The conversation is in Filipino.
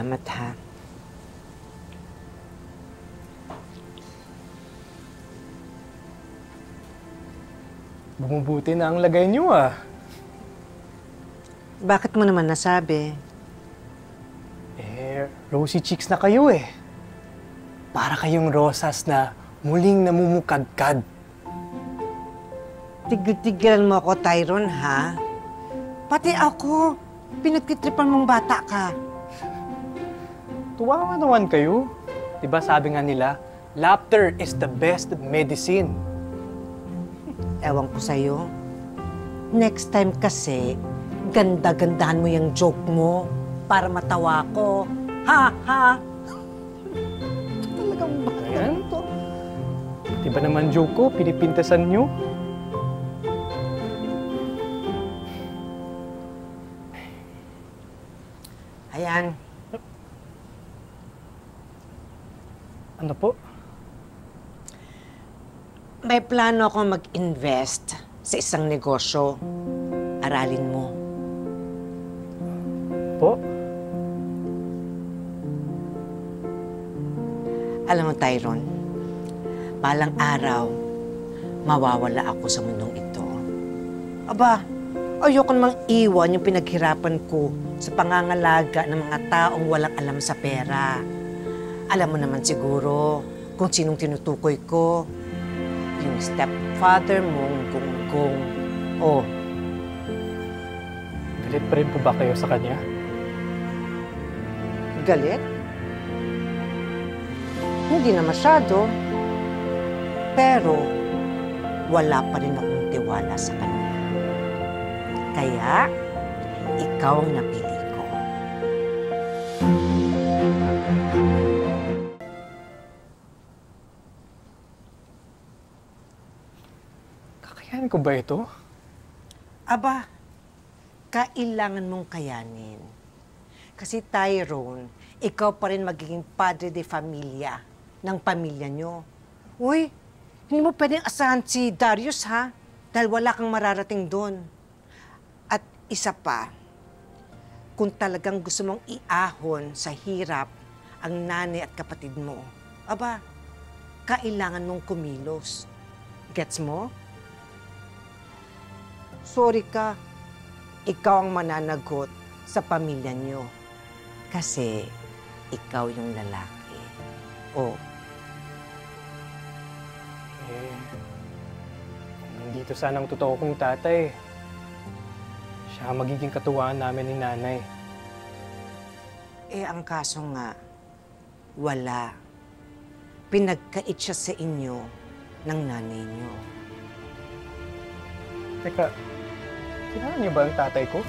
Salamat, ha. Bumubuti na ang lagay niyo, ah. Bakit mo naman nasabi? Rosy cheeks na kayo, eh. Para kayong rosas na muling namumukadkad. Tigil-tigilan mo ako, Tyron, ha? Pati ako, pinagtitripan mong bata ka. Tuwa naman kayo. Diba sabi nga nila, laughter is the best medicine. Ewan ko sa'yo. Next time kasi, ganda-gandahan mo yung joke mo para matawa ko. Ha? Ha? Talagang bata to. Diba naman joke ko, pinipintasan nyo? Ayan. Ano po? May plano akong mag-invest sa isang negosyo. Aralin mo. Po? Alam mo, Tyron, balang araw, mawawala ako sa mundong ito. Aba, ayoko namang iwan yung pinaghirapan ko sa pangangalaga ng mga taong walang alam sa pera. Alam mo naman siguro kung sinong tinutukoy ko. Yung stepfather mong gonggong. Oh, Galit pa rin po ba kayo sa kanya? galit? Hindi na masyado. Pero wala pa rin akong tiwala sa kanya. Kaya, ikaw ang napili ko. Kakayanin ko ba ito? Aba, kailangan mong kayanin. Kasi Tyrone, ikaw pa rin magiging padre de familia ng pamilya nyo. Uy, hindi mo pwedeng asahan si Darius, ha? Dahil wala kang mararating doon. At isa pa, kung talagang gusto mong iahon sa hirap ang nanay at kapatid mo, aba, kailangan mong kumilos. Gets mo? Sorry ka, ikaw ang mananagot sa pamilya nyo. Kasi ikaw yung lalaki. Oh. Nandito sana ang totoo kong tatay. Siya ang magiging katuwaan namin ni nanay. Ang kaso nga, wala. Pinagkait siya sa inyo ng nanay nyo. Teka, kilala niyo ba ang tatay ko?